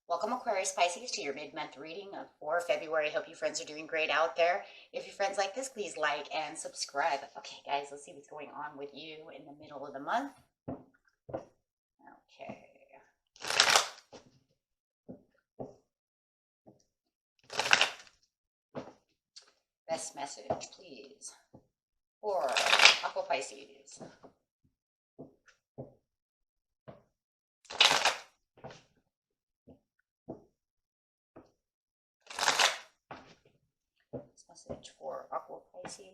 Welcome Aquarius Pisces to your mid-month reading for February. Hope you friends are doing great out there. If your friends like this, please like and subscribe. Okay, guys, let's see what's going on with you in the middle of the month. Okay. Best message, please, for Aqua Pisces. Message for Aqua Pisces.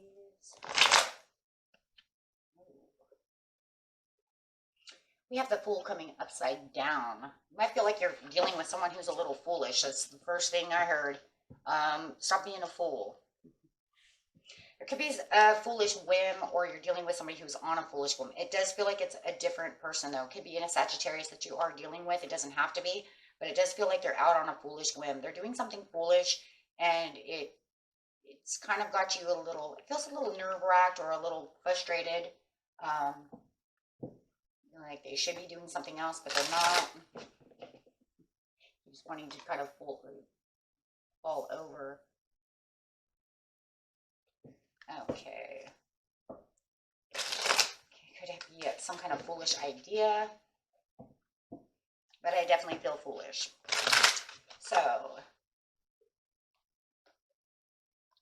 We have the Fool coming upside down. You might feel like you're dealing with someone who's a little foolish. That's the first thing I heard. Stop being a fool. There could be a foolish whim, or you're dealing with somebody who's on a foolish whim. It does feel like it's a different person, though. It could be in a Sagittarius that you are dealing with. It doesn't have to be, but it does feel like they're out on a foolish whim. They're doing something foolish, and it's kind of got you a little, it feels a little nerve-wracked or a little frustrated. Like they should be doing something else, but they're not. Just wanting to kind of fall over. Okay. Could it be some kind of foolish idea? But I definitely feel foolish. So,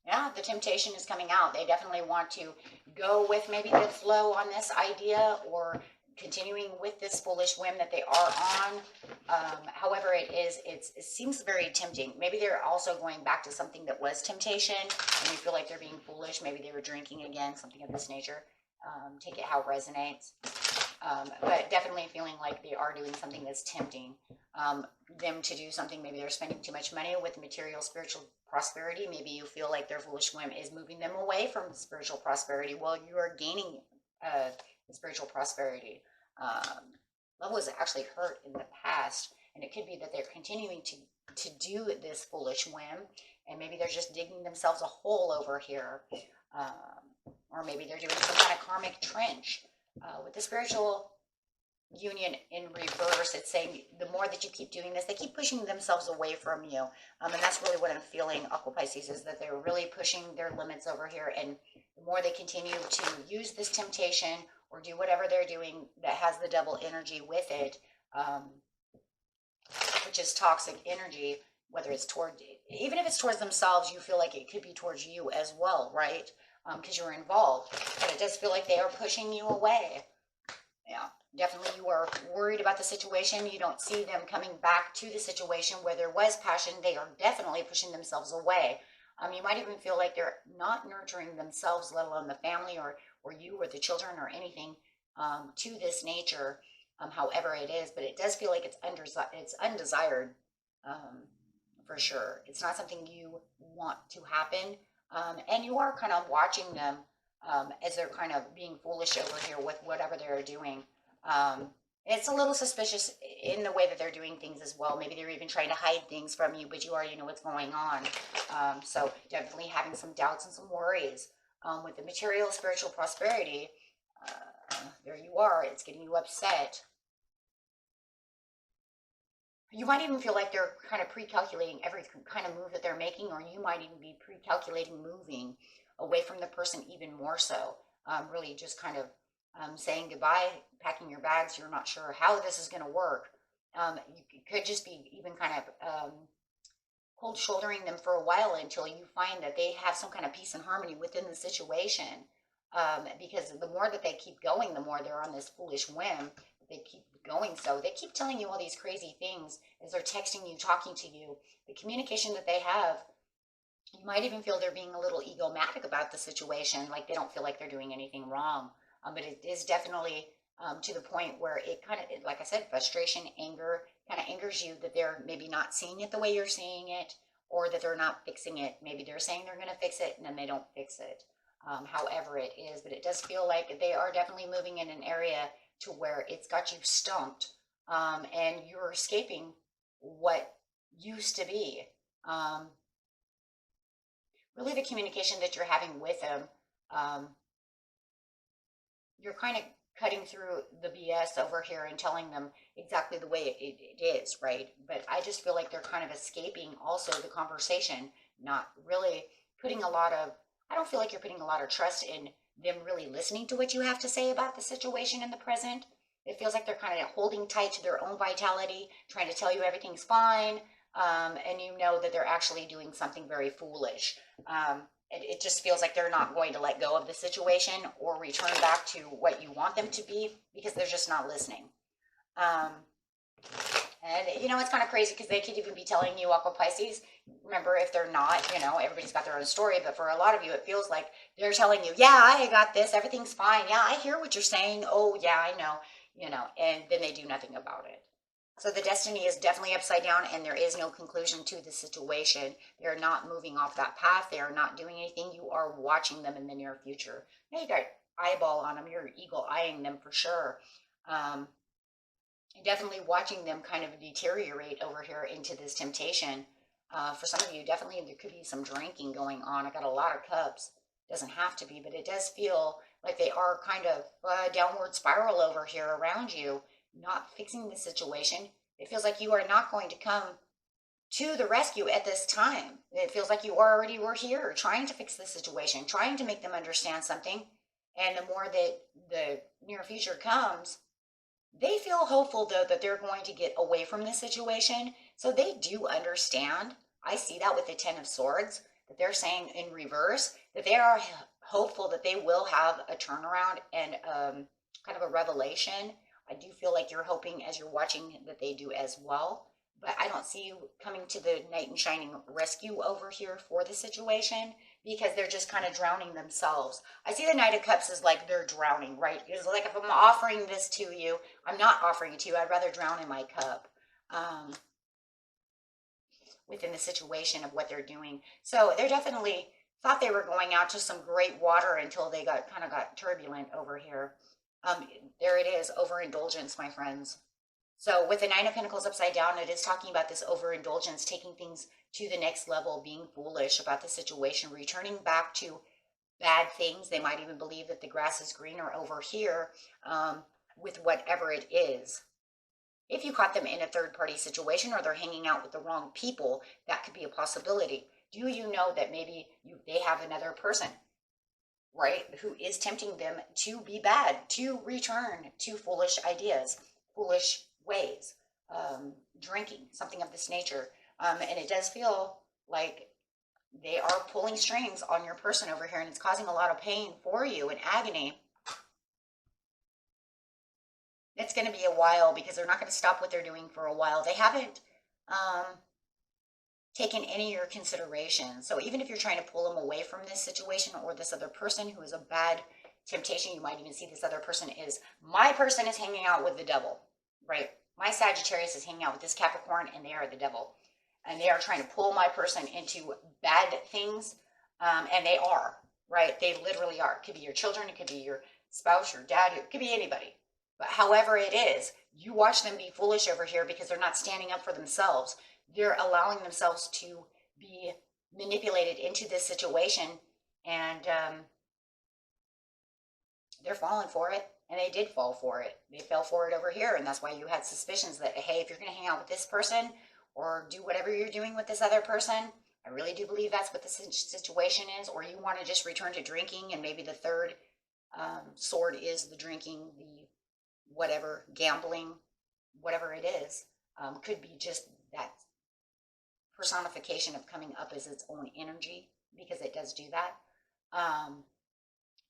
yeah, the temptation is coming out. They definitely want to go with maybe the flow on this idea, or continuing with this foolish whim that they are on. However it seems very tempting. Maybe they're also going back to something that was temptation, and they feel like they're being foolish. Maybe they were drinking again, something of this nature. Take it how it resonates. But definitely feeling like they are doing something that's tempting them to do something. Maybe they're spending too much money with material spiritual prosperity. Maybe you feel like their foolish whim is moving them away from spiritual prosperity while you are gaining spiritual prosperity. Love was actually hurt in the past, and it could be that they're continuing to do this foolish whim, and maybe they're just digging themselves a hole over here, or maybe they're doing some kind of karmic trench. With the spiritual union in reverse, it's saying the more that you keep doing this, they keep pushing themselves away from you, and that's really what I'm feeling, Aqua Pisces, is that they're really pushing their limits over here, and the more they continue to use this temptation or do whatever they're doing that has the double energy with it, which is toxic energy, whether it's even if it's towards themselves, you feel like it could be towards you as well, right? Because you're involved, but it does feel like they are pushing you away. Yeah, definitely you are worried about the situation. You don't see them coming back to the situation where there was passion. They are definitely pushing themselves away. You might even feel like they're not nurturing themselves, let alone the family or you or the children or anything to this nature, however it is. But it does feel like it's undesired, for sure. It's not something you want to happen. And you are kind of watching them as they're kind of being foolish over here with whatever they're doing. It's a little suspicious in the way that they're doing things as well. Maybe they're even trying to hide things from you, but you already know what's going on. So definitely having some doubts and some worries. With the material spiritual prosperity, there you are. It's getting you upset. You might even feel like they're kind of pre-calculating every kind of move that they're making, or you might even be pre-calculating moving away from the person even more so. Really just kind of saying goodbye, packing your bags. You're not sure how this is going to work. You could just be even kind of cold shouldering them for a while until you find that they have some kind of peace and harmony within the situation. Because the more that they keep going, the more they're on this foolish whim. They keep going, so they keep telling you all these crazy things as they're texting you, talking to you. The communication that they have, you might even feel they're being a little egomatic about the situation, like they don't feel like they're doing anything wrong. But it is definitely to the point where it kind of, like I said, frustration, anger, kind of angers you that they're maybe not seeing it the way you're seeing it, or that they're not fixing it. Maybe they're saying they're going to fix it and then they don't fix it. However it is, but it does feel like they are definitely moving in an area to where it's got you stumped, and you're escaping what used to be. Really the communication that you're having with them, you're kind of cutting through the BS over here and telling them exactly the way it is, right? But I just feel like they're kind of escaping also the conversation, not really putting a lot of, I don't feel like you're putting a lot of trust in them really listening to what you have to say about the situation in the present. It feels like they're kind of holding tight to their own vitality, trying to tell you everything's fine, and you know that they're actually doing something very foolish. It just feels like they're not going to let go of the situation or return back to what you want them to be because they're just not listening. And you know, it's kind of crazy because they could even be telling you, Aqua Pisces, remember, if they're not, you know, everybody's got their own story, but for a lot of you, it feels like they're telling you, yeah, I got this, everything's fine. Yeah, I hear what you're saying. Oh, yeah, I know, you know, and then they do nothing about it. So the destiny is definitely upside down and there is no conclusion to the situation. They're not moving off that path. They are not doing anything. You are watching them in the near future. Now you got eyeball on them. You're eagle eyeing them for sure. Definitely watching them kind of deteriorate over here into this temptation. For some of you, definitely there could be some drinking going on. I got a lot of cups. Doesn't have to be, but it does feel like they are kind of downward spiral over here around you, not fixing the situation. It feels like you are not going to come to the rescue at this time. It feels like you already were here trying to fix the situation, trying to make them understand something. And the more that the near future comes, they feel hopeful, though, that they're going to get away from this situation. So they do understand. I see that with the Ten of Swords, that they're saying in reverse, that they are hopeful that they will have a turnaround and kind of a revelation. I do feel like you're hoping as you're watching that they do as well. But I don't see you coming to the knight in shining rescue over here for the situation because they're just kind of drowning themselves. I see the Knight of Cups as like they're drowning, right? It's like if I'm offering this to you, I'm not offering it to you. I'd rather drown in my cup within the situation of what they're doing. So they're definitely thought they were going out to some great water until they got turbulent over here. There it is, overindulgence, my friends. So with the Nine of Pentacles upside down, it is talking about this overindulgence, taking things to the next level, being foolish about the situation, returning back to bad things. They might even believe that the grass is greener over here with whatever it is. If you caught them in a third-party situation or they're hanging out with the wrong people, that could be a possibility. Do you know that maybe they have another person, right, who is tempting them to be bad, to return to foolish ideas, foolish ways, drinking, something of this nature. And it does feel like they are pulling strings on your person over here, and it's causing a lot of pain for you and agony. It's going to be a while because they're not going to stop what they're doing for a while. They haven't taken any of your consideration. So even if you're trying to pull them away from this situation or this other person who is a bad temptation, you might even see this other person is, my person is hanging out with the devil, right? My Sagittarius is hanging out with this Capricorn and they are the devil. And they are trying to pull my person into bad things. And they are, right? They literally are. It could be your children. It could be your spouse, your dad. It could be anybody. But however it is, you watch them be foolish over here because they're not standing up for themselves. They're allowing themselves to be manipulated into this situation. And they're falling for it. And they did fall for it. They fell for it over here. And that's why you had suspicions that, hey, if you're going to hang out with this person or do whatever you're doing with this other person, I really do believe that's what the situation is. Or you want to just return to drinking, and maybe the third sword is the drinking, the whatever, gambling, whatever it is, could be just that personification of coming up as its own energy, because it does do that,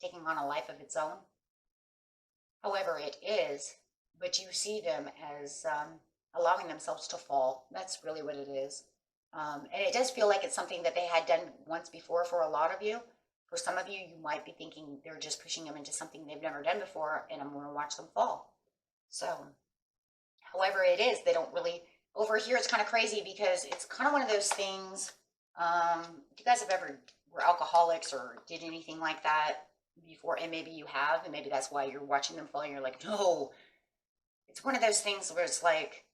taking on a life of its own. However it is, but you see them as allowing themselves to fall. That's really what it is. And it does feel like it's something that they had done once before for a lot of you. For some of you, you might be thinking they're just pushing them into something they've never done before, and I'm going to watch them fall. So, however it is, they don't really, over here it's kind of crazy because it's kind of one of those things If you guys have ever were alcoholics or did anything like that before, and maybe you have, and maybe that's why you're watching them fall, and you're like, no. It's one of those things where it's like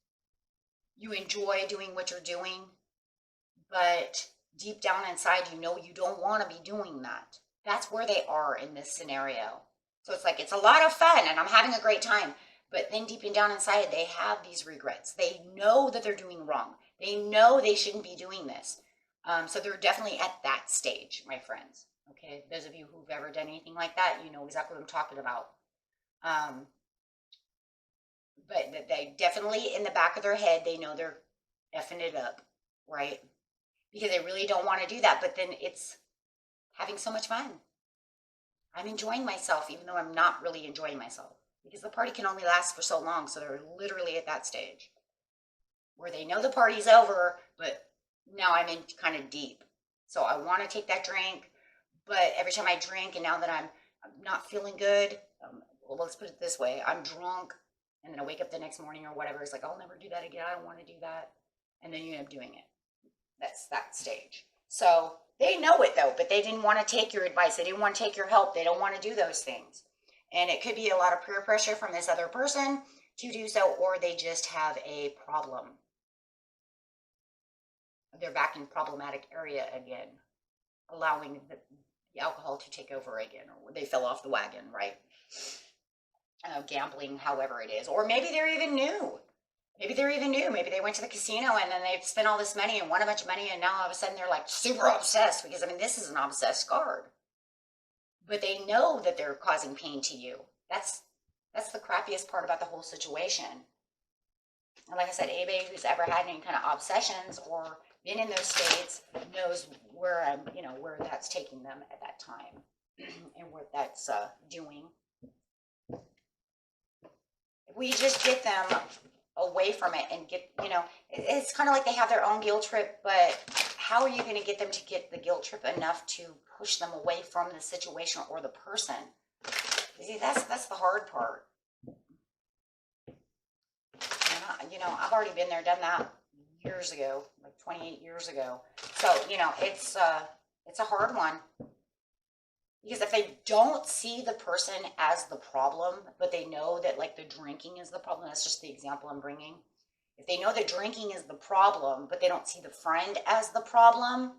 you enjoy doing what you're doing, but deep down inside, you know you don't want to be doing that. That's where they are in this scenario. So it's like it's a lot of fun, and I'm having a great time. But then deep down inside, they have these regrets. They know that they're doing wrong. They know they shouldn't be doing this. So they're definitely at that stage, my friends. Okay, those of you who've ever done anything like that, you know exactly what I'm talking about. But they definitely, in the back of their head, they know they're effing it up, right? Because they really don't want to do that. But then it's having so much fun. I'm enjoying myself, even though I'm not really enjoying myself. Because the party can only last for so long. So they're literally at that stage where they know the party's over, but now I'm in kind of deep. So I want to take that drink, but every time I drink, and now that I'm not feeling good, well, let's put it this way, I'm drunk, and then I wake up the next morning or whatever, it's like, I'll never do that again, I don't want to do that, and then you end up doing it. That's that stage. So they know it though, but they didn't want to take your advice, they didn't want to take your help, they don't want to do those things. And it could be a lot of peer pressure from this other person to do so, or they just have a problem. They're back in problematic area again, allowing the alcohol to take over again, or they fell off the wagon, right? Gambling, however it is. Or maybe they're even new. Maybe they're even new. Maybe they went to the casino and then they've spent all this money and won a bunch of money, and now all of a sudden they're like super obsessed, because I mean, this is an obsessed card. But they know that they're causing pain to you. That's the crappiest part about the whole situation. And like I said, anybody who's ever had any kind of obsessions or been in those states knows where where that's taking them at that time and what that's doing. If we just get them away from it and get, it's kind of like they have their own guilt trip, but how are you going to get them to get the guilt trip enough to push them away from the situation or the person? You see, that's the hard part. And I've already been there, done that years ago, like 28 years ago. So, it's a hard one. Because if they don't see the person as the problem, but they know that like the drinking is the problem, that's just the example I'm bringing. If they know the drinking is the problem, but they don't see the friend as the problem,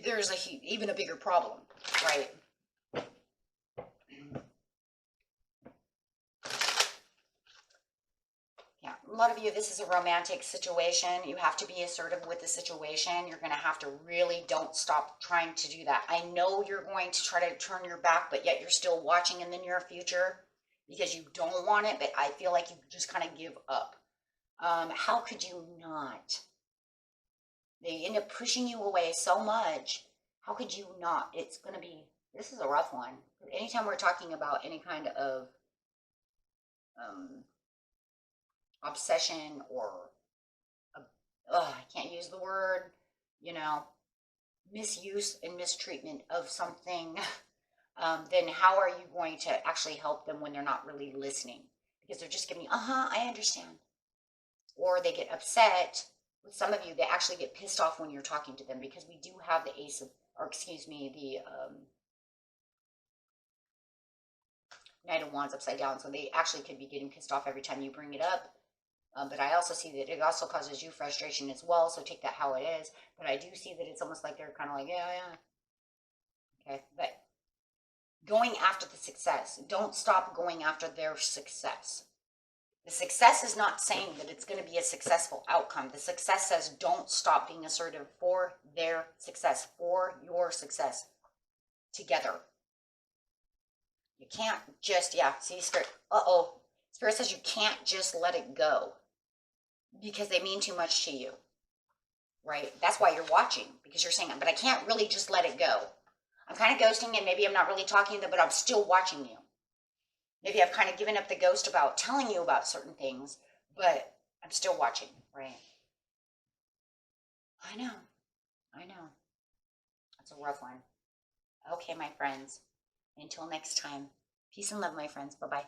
there's even a bigger problem, right? Yeah, a lot of you, this is a romantic situation. You have to be assertive with the situation. You're going to have to really don't stop trying to do that. I know you're going to try to turn your back, but yet you're still watching in the near future because you don't want it, but I feel like you just kind of give up. How could you not? They end up pushing you away so much. How could you not? This is a rough one. Anytime we're talking about any kind of obsession or I can't use the word, misuse and mistreatment of something, then how are you going to actually help them when they're not really listening? Because they're just giving you, I understand. Or they get upset. With some of you, they actually get pissed off when you're talking to them, because we do have the the Knight of Wands upside down. So they actually could be getting pissed off every time you bring it up. But I also see that it also causes you frustration as well. So take that how it is. But I do see that it's almost like they're kind of like, yeah. Okay. But going after the success. Don't stop going after their success. The success is not saying that it's going to be a successful outcome. The success says don't stop being assertive for their success, for your success together. You can't just, see, Spirit, Spirit says you can't just let it go because they mean too much to you, right? That's why you're watching, because you're saying, but I can't really just let it go. I'm kind of ghosting, and maybe I'm not really talking to them, but I'm still watching you. Maybe I've kind of given up the ghost about telling you about certain things, but I'm still watching, right? I know. That's a rough one. Okay, my friends. Until next time. Peace and love, my friends. Bye-bye.